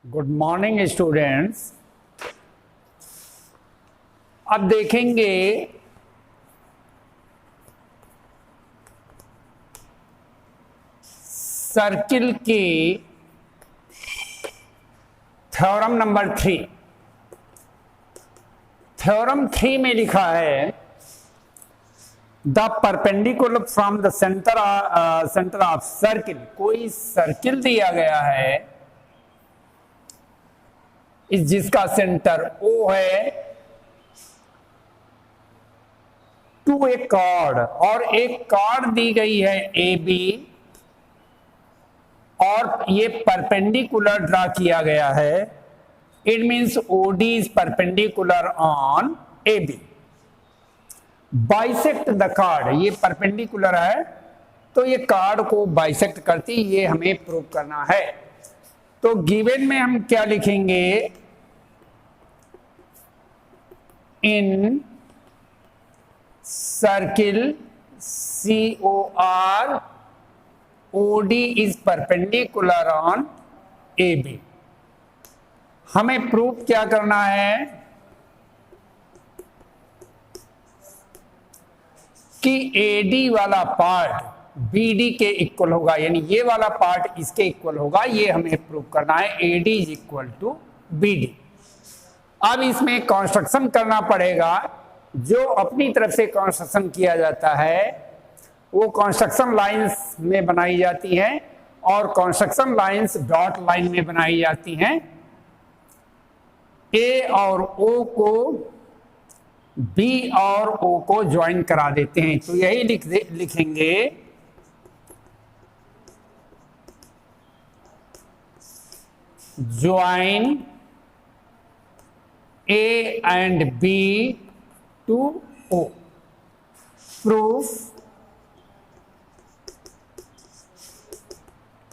Good morning students. अब देखेंगे circle की थ्योरम नंबर 3। थ्योरम 3 में लिखा है the perpendicular from the centre of circle. कोई सर्किल दिया गया है जिसका सेंटर O है टू ए कॉर्ड, और एक कॉर्ड दी गई है AB और ये परपेंडिकुलर ड्रा किया गया है। It means OD is perpendicular on AB। Bisect the chord, ये परपेंडिकुलर है तो ये कॉर्ड को बाइसेक्ट करती, ये हमें प्रूव करना है। तो गिवन में हम क्या लिखेंगे, in circle COR OD is perpendicular on AB। हमें प्रूफ क्या करना है कि AD वाला पार्ट BD के इक्वल होगा, यानी ये वाला पार्ट इसके इक्वल होगा, ये हमें प्रूफ करना है। AD is equal to BD। अब इसमें कंस्ट्रक्शन करना पड़ेगा, जो अपनी तरफ से कंस्ट्रक्शन किया जाता है वो कंस्ट्रक्शन लाइंस में बनाई जाती हैं, और कंस्ट्रक्शन लाइंस डॉट लाइन में बनाई जाती हैं। A और O को B और O को ज्वाइन करा देते हैं, तो यही लिखेंगे join A and B to O। Proof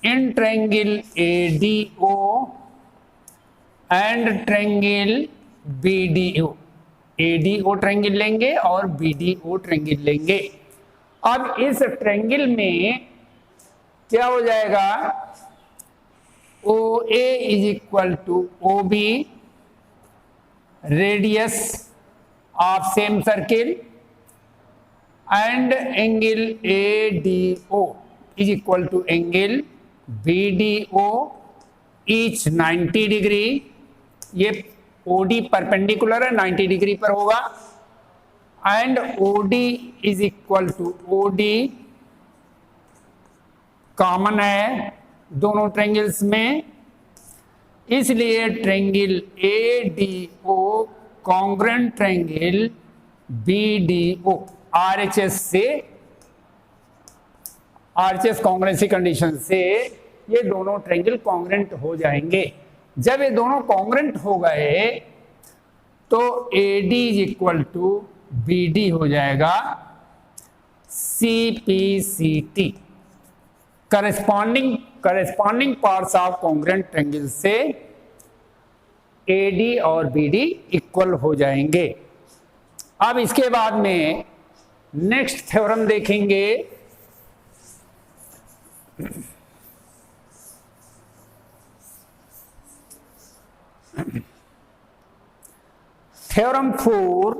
in triangle ADO and triangle BDO। ADO triangle लेंगे और BDO ट्रायंगल लेंगे। अब इस ट्रायंगल में क्या हो जाएगा, OA is equal to OB, radius of same circle, and angle ADO is equal to angle BDO, each 90 degree. ये OD परपेंडिकुलर है, 90 डिग्री पर होगा, and OD is equal to OD common है दोनों ट्रायंगल्स में, इसलिए triangle ADO congruent triangle BDO RHS से, RHS congruency condition से ये दोनों ट्रायंगल कॉन्ग्रुएंट हो जाएंगे। जब ये दोनों कॉन्ग्रुएंट हो गए तो AD is equal to BD हो जाएगा, CPCT corresponding parts of congruent triangle से AD और BD इक्वल हो जाएंगे। अब इसके बाद में नेक्स्ट थ्योरम देखेंगे, theorem 4,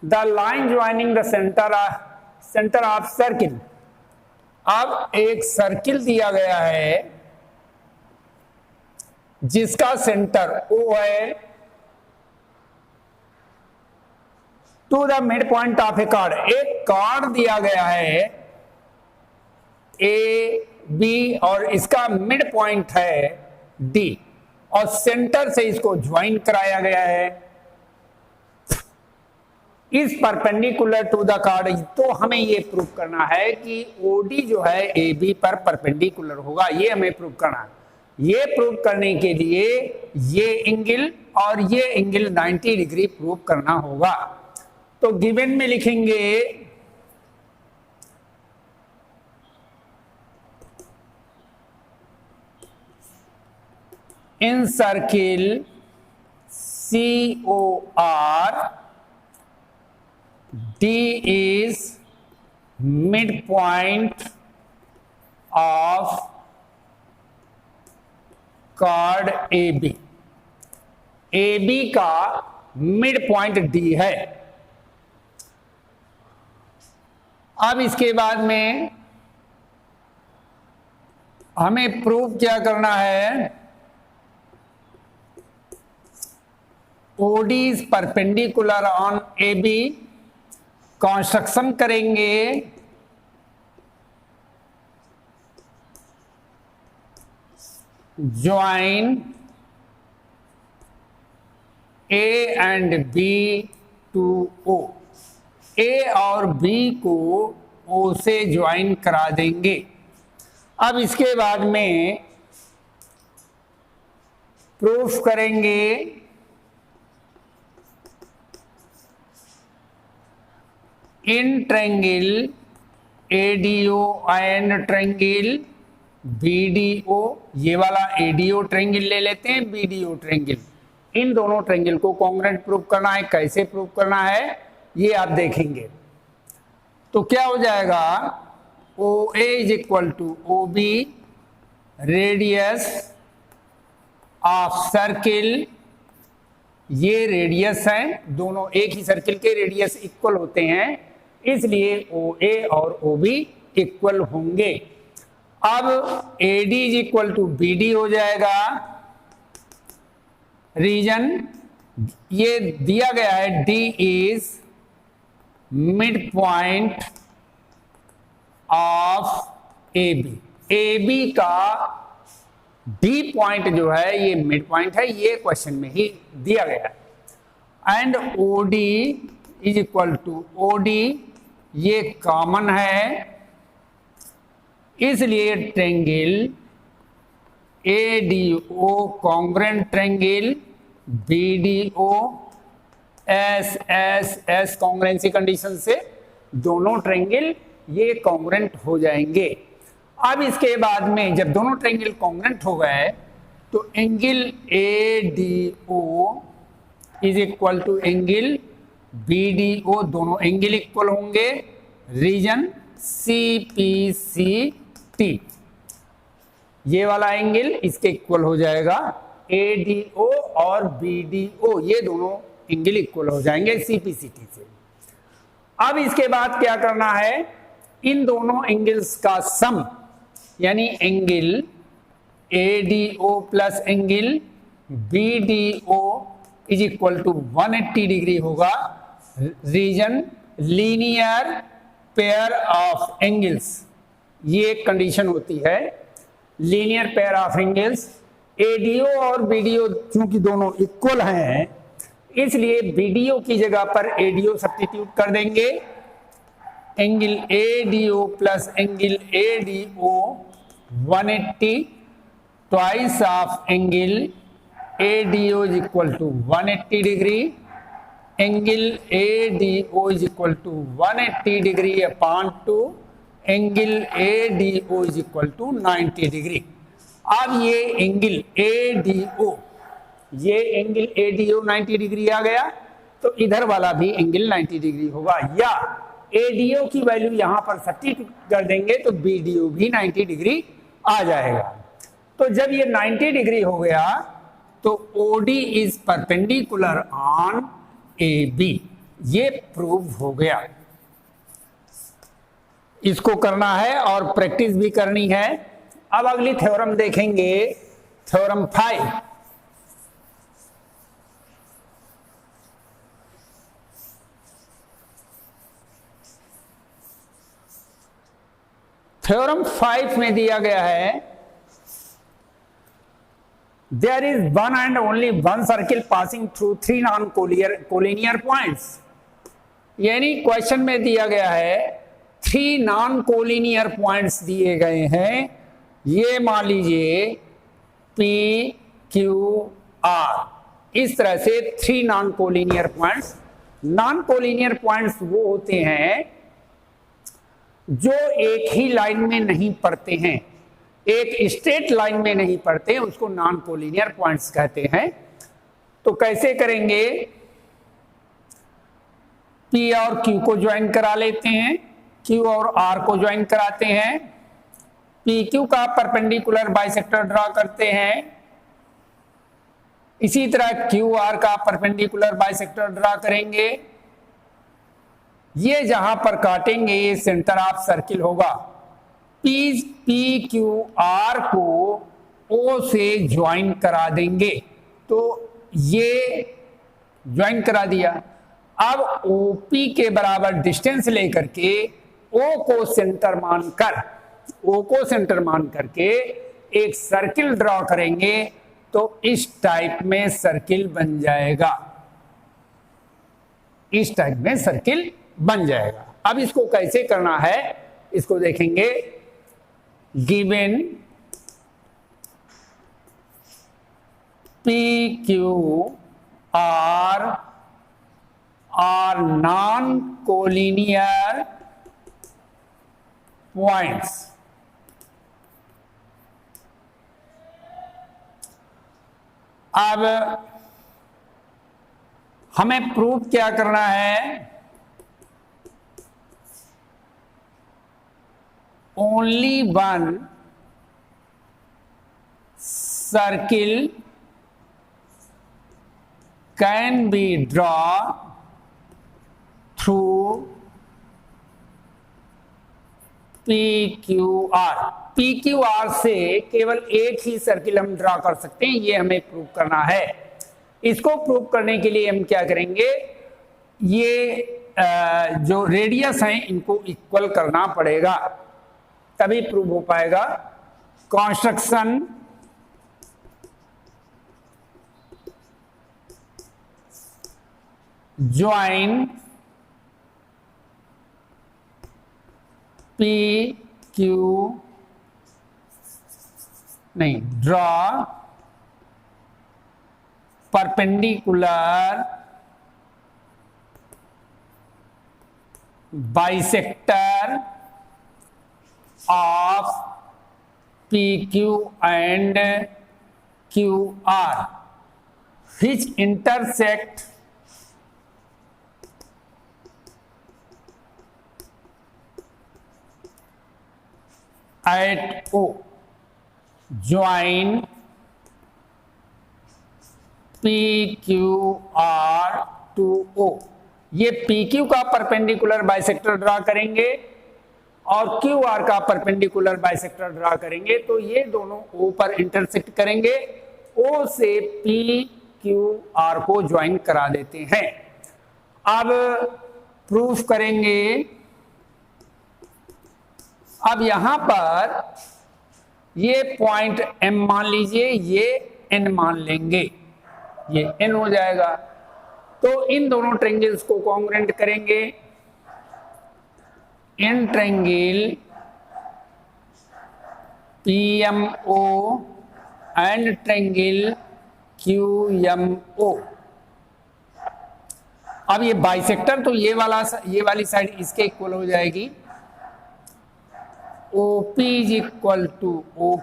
the line joining the centre of circle. अब एक सर्किल दिया गया है जिसका सेंटर O है to the mid point of a chord. एक कार्ड दिया गया है AB और इसका मिड पॉइंट है D, और सेंटर से इसको ज्वाइन कराया गया है इस परपेंडिकुलर टू द कार्ड। तो हमें ये प्रूव करना है कि OD जो है AB पर परपेंडिकुलर होगा, ये हमें प्रूव करना है। ये प्रूव करने के लिए ये एंगल और ये एंगल 90 डिग्री प्रूव करना होगा। तो गिवन में लिखेंगे in circle COR D is midpoint of chord A B का मिड पॉइंट डी है। अब इसके बाद में हमें प्रूव क्या करना है, OD is perpendicular on AB, construction करेंगे join A and B to O, A और B को O से ज्वाइन करा देंगे। अब इसके बाद में प्रूफ करेंगे in triangle ADO and triangle BDO, ये वाला ADO ट्रायंगल ले लेते हैं, BDO ट्रायंगल, इन दोनों ट्रायंगल को कॉन्ग्रुएंट प्रूव करना है। कैसे प्रूव करना है ये आप देखेंगे। तो क्या हो जाएगा, OA is equal to OB, radius of circle, ये रेडियस है, दोनों एक ही सर्किल के रेडियस इक्वल होते हैं, इसलिए OA और OB इक्वल होंगे। अब AD is equal to BD हो जाएगा। रीजन ये दिया गया है, D is mid point of AB का D पॉइंट जो है ये मिड पॉइंट है, ये क्वेश्चन में ही दिया गया है। एंड OD is equal to OD, ये कॉमन है, इसलिए triangle ADO congruent triangle BDO S congruency condition से दोनों ट्रायंगल ये कॉन्ग्रुएंट हो जाएंगे। अब इसके बाद में जब दोनों ट्रायंगल कॉन्ग्रुएंट हो गए तो angle ADO is equal to angle BDO, दोनों एंगल इक्वल होंगे। रीजन CPCT, ये वाला एंगल इसके इक्वल हो जाएगा, ADO और BDO ये दोनों एंगल इक्वल हो जाएंगे CPCT से। अब इसके बाद क्या करना है, इन दोनों एंगल्स का सम, यानी angle ADO plus angle BDO is equal to 180 degree होगा। Reason linear pair of angles, ये एक कंडीशन होती है, linear pair of angles. ADO और BDO चूंकि दोनों इक्वल हैं, इसलिए BDO की जगह पर ADO सब्स्टिट्यूट कर देंगे। Angle ADO plus angle ADO 180 twice of angle ADO is equal to 180 degree. Angle ADO is equal to 180 degree upon 2 angle ADO is equal to 90 degree. अब ये एंगल ADO 90 डिग्री आ गया, तो इधर वाला भी angle 90 degree होगा, या ADO की वैल्यू यहां पर सब्स्टिट्यूट कर देंगे तो BDO भी 90 डिग्री आ जाएगा। तो जब ये 90 डिग्री हो गया तो OD is perpendicular on AB, ये प्रूव हो गया। इसको करना है और प्रैक्टिस भी करनी है। अब अगली थ्योरम देखेंगे, थ्योरम 5। थ्योरम 5 में दिया गया है, there is one and only one circle passing through 3 non-collinear points। यानी क्वेश्चन में दिया गया है 3 non-collinear points दिए गए हैं, ये मान लीजिए P Q R, इस तरह से 3 non-collinear points। non-collinear points वो होते हैं जो एक ही लाइन में नहीं पड़ते हैं, एक स्ट्रेट लाइन में नहीं पड़ते, उसको नॉन कोलिनियर पॉइंट्स कहते हैं। तो कैसे करेंगे, P और Q को ज्वाइन करा लेते हैं, Q और R को ज्वाइन कराते हैं, PQ का परपेंडिकुलर बाइसेक्टर ड्रा करते हैं, इसी तरह क्यू आर का परपेंडिकुलर बाइसेक्टर ड्रा करेंगे। ये जहां पर काटेंगे ये सेंटर ऑफ सर्किल होगा। पी क्यू आर को ओ से ज्वाइन करा देंगे, तो ये ज्वाइन करा दिया। अब ओपी के बराबर डिस्टेंस लेकर के ओ को सेंटर मान करके एक सर्किल ड्रॉ करेंगे, तो इस टाइप में सर्किल बन जाएगा। इस टाइप में सर्किल बन जाएगा। अब इसको कैसे करना है इसको देखेंगे। Given P Q R are non collinear points, अब हमें प्रूफ क्या करना है? Only one circle can be draw through PQR। PQR से केवल एक ही सर्किल हम ड्रॉ कर सकते हैं, ये हमें प्रूव करना है। इसको प्रूव करने के लिए हम क्या करेंगे, ये जो रेडियस हैं इनको इक्वल करना पड़ेगा, तभी प्रूव हो पाएगा। Construction join draw perpendicular bisector of PQ and QR which intersect at O। Join PQR to O। ये PQ का परपेंडिकुलर बाइसेक्टर ड्रा करेंगे और QR का परपेंडिकुलर बाइसेक्टर ड्रा करेंगे, तो ये दोनों O पर इंटरसेक्ट करेंगे। O से PQR को ज्वाइन करा देते हैं। अब प्रूफ करेंगे। अब यहां पर ये पॉइंट M मान लीजिए, ये N मान लेंगे, ये N हो जाएगा। तो इन दोनों ट्रायंगल्स को कॉन्ग्रुएंट करेंगे। In triangle PMO and triangle QMO। अब ये बाइसेक्टर, तो ये वाली साइड इसके इक्वल हो जाएगी। OP is equal to O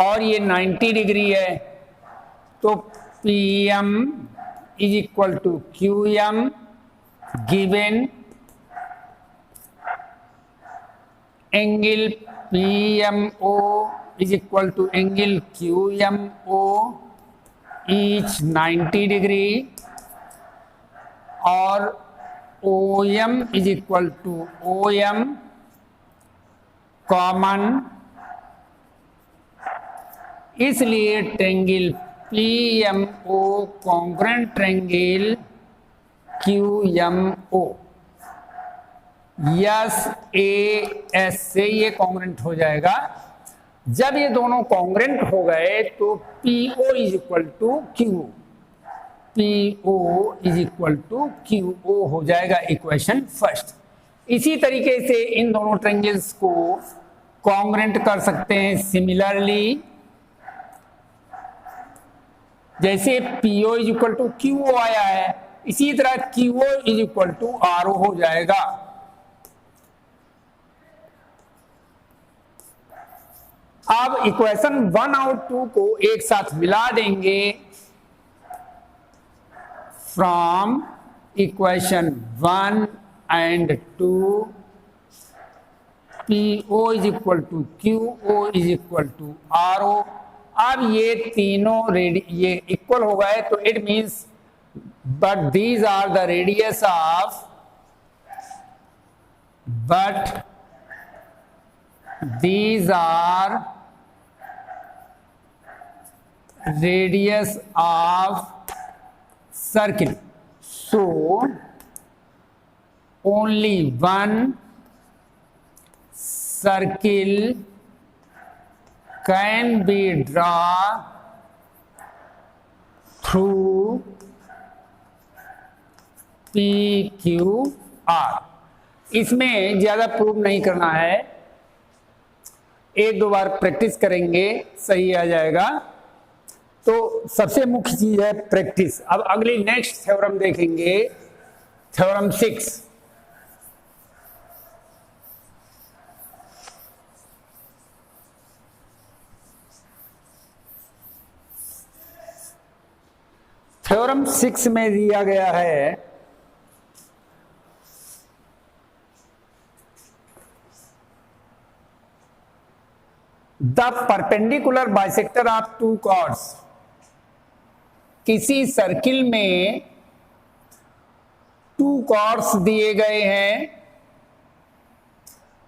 और ये 90 डिग्री है, तो PM is equal to QM given angle PMO is equal to angle QMO each 90 degree और OM is equal to OM common, इसलिए triangle PMO congruent triangle QMO SAS से ये congruent हो जाएगा। जब ये दोनों कॉन्ग्रुएंट हो गए तो PO is equal to QO, PO is equal to QO हो जाएगा इक्वेशन फर्स्ट। इसी तरीके से इन दोनों ट्रायंगल्स को कॉन्ग्रुएंट कर सकते हैं सिमिलरली। जैसे PO is equal to QO आया है, इसी तरह QO is equal to RO हो जाएगा। अब इक्वेशन 1 और 2 को एक साथ मिला देंगे। From equation 1 and 2 PO is equal to QO is equal to RO। अब ये तीनों ये इक्वल हो गए, तो it means but these are the radius of these are radius of circle, so only one circle can be drawn through PQR। इसमें ज्यादा prove नहीं करना है, एक दो बार प्रैक्टिस करेंगे सही आ जाएगा। तो सबसे मुख्य चीज है प्रैक्टिस। अब अगली नेक्स्ट थ्योरम देखेंगे, थ्योरम 6। थ्योरम 6 में दिया गया है the perpendicular bisector of two chords. किसी सर्किल में टू कॉर्ड्स दिए गए हैं,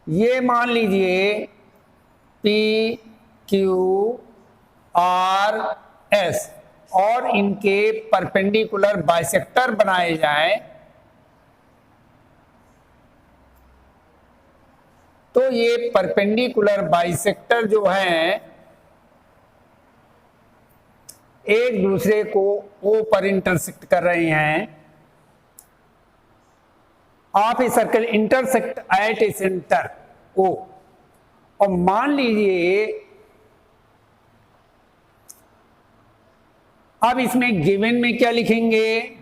ये मान लीजिए P Q R S, और इनके परपेंडिकुलर बाइसेक्टर बनाए जाएं, तो ये परपेंडिकुलर बाइसेक्टर जो हैं एक दूसरे को O पर इंटरसेक्ट कर रहे हैं। आप a circle intersect at A centre O, और मान लीजिए अब इसमें गिवन में क्या लिखेंगे,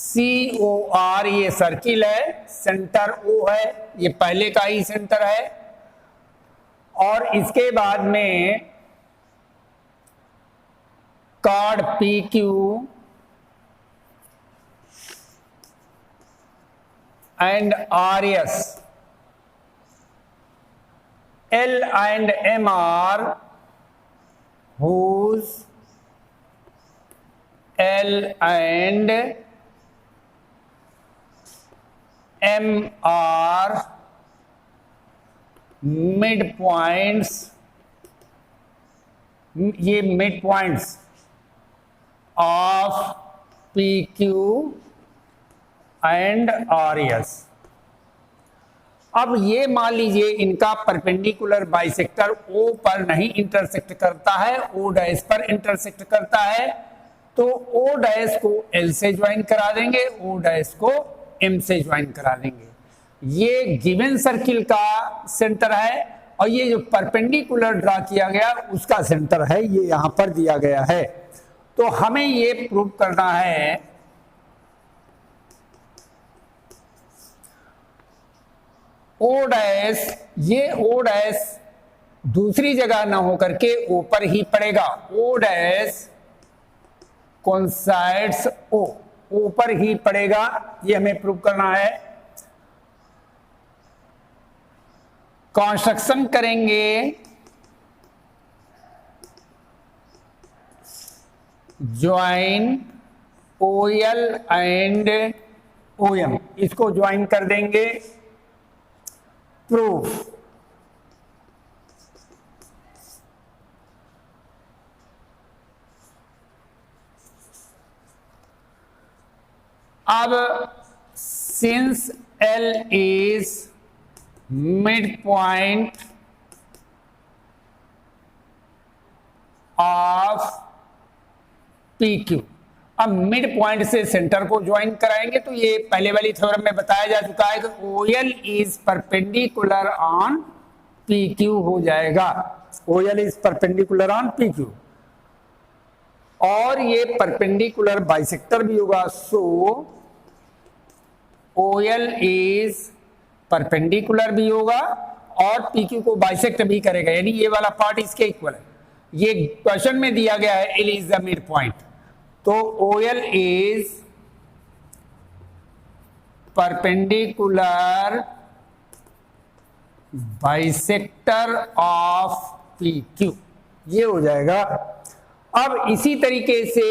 COR ये सर्किल है, सेंटर O है, ये पहले का ही सेंटर है, और इसके बाद में chord PQ and RS, L and M are whose L and M are midpoints, ये midpoints of PQ and RS। अब ये मान लीजिए इनका परपेंडिकुलर बाइसेक्टर O पर नहीं इंटरसेक्ट करता है, O डैश पर इंटरसेक्ट करता है, तो O डैश को L से ज्वाइन करा देंगे, O डैश को M से ज्वाइन करा देंगे। ये गिवन सर्किल का सेंटर है, और ये जो परपेंडिकुलर ड्रा किया गया उसका सेंटर है, ये यहां पर दिया गया है। तो हमें ये प्रूव करना है O डैश, ये O डैश दूसरी जगह ना होकर के O पर ही पड़ेगा, O डैश कोइंसाइड्स O पर ही पड़ेगा, ये हमें प्रूव करना है। कंस्ट्रक्शन करेंगे, ज्वाइन OL एंड OM, इसको ज्वाइन कर देंगे, प्रूफ। अब since L is midpoint of PQ, अब मिड पॉइंट से सेंटर को ज्वाइन कराएंगे, तो ये पहले वाली थ्योरम में बताया जा चुका है कि OL is perpendicular on PQ हो जाएगा, OL is perpendicular on PQ, और ये परपेंडिकुलर बाइसेक्टर भी होगा, सो OL इज परपेंडिकुलर भी होगा और PQ को बाइसेक्ट भी करेगा, यानी ये वाला पार्ट इसके इक्वल है। ये क्वेश्चन में दिया गया है L is the mid point, तो OL is perpendicular bisector of P Q, ये हो जाएगा। अब इसी तरीके से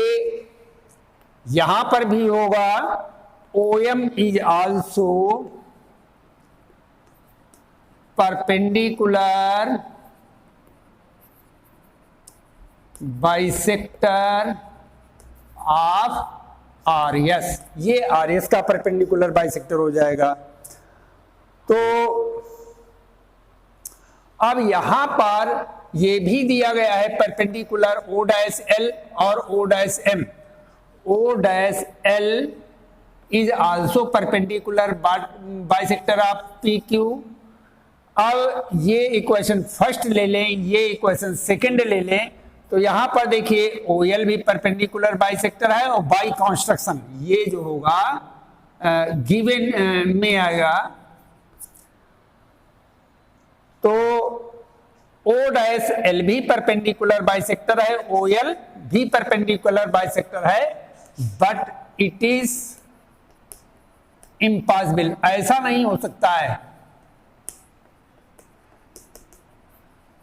यहां पर भी होगा, OM is also perpendicular bisector of RS, ये RS का परपेंडिकुलर बाइसेक्टर हो जाएगा। तो अब यहां पर ये भी दिया गया है परपेंडिकुलर O'(L) और O'(M). O'(L) is also perpendicular bisector of PQ। अब ये इक्वेशन फर्स्ट ले लें, ये इक्वेशन सेकंड ले लें, तो यहां पर देखिए OL भी परपेंडिकुलर बाइसेक्टर है, और बाई कॉन्स्ट्रक्शन ये जो होगा गिवन में आएगा, तो O'(L) भी परपेंडिकुलर बाइसेक्टर है, OL भी परपेंडिकुलर बाइसेक्टर है, बट इट इज इम्पॉसिबल, ऐसा नहीं हो सकता है।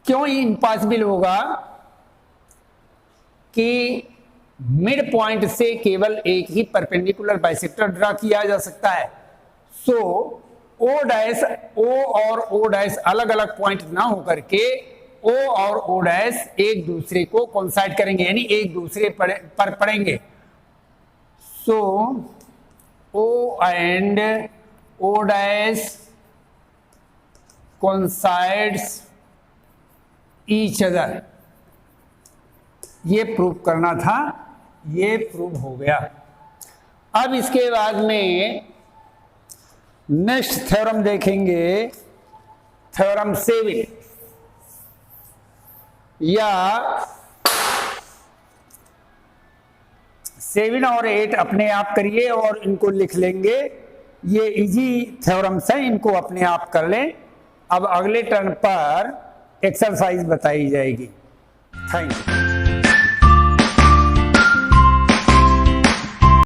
क्यों इम्पॉसिबल होगा? कि मिड पॉइंट से केवल एक ही परपेंडिकुलर बाइसेक्टर ड्रा किया जा सकता है। सो O' और O' अलग अलग पॉइंट ना होकर के O और O' एक दूसरे को कोइंसाइड करेंगे, यानी एक दूसरे पर पड़ेंगे। सो O and O' coincides each other, ये प्रूव करना था, ये प्रूव हो गया। अब इसके बाद में नेक्स्ट थ्योरम देखेंगे, थ्योरम 7, या 7 और 8 अपने आप करिए और इनको लिख लेंगे। ये इजी थ्योरम्स हैं, इनको अपने आप कर लें। अब अगले टर्न पर एक्सरसाइज बताई जाएगी। Thank you.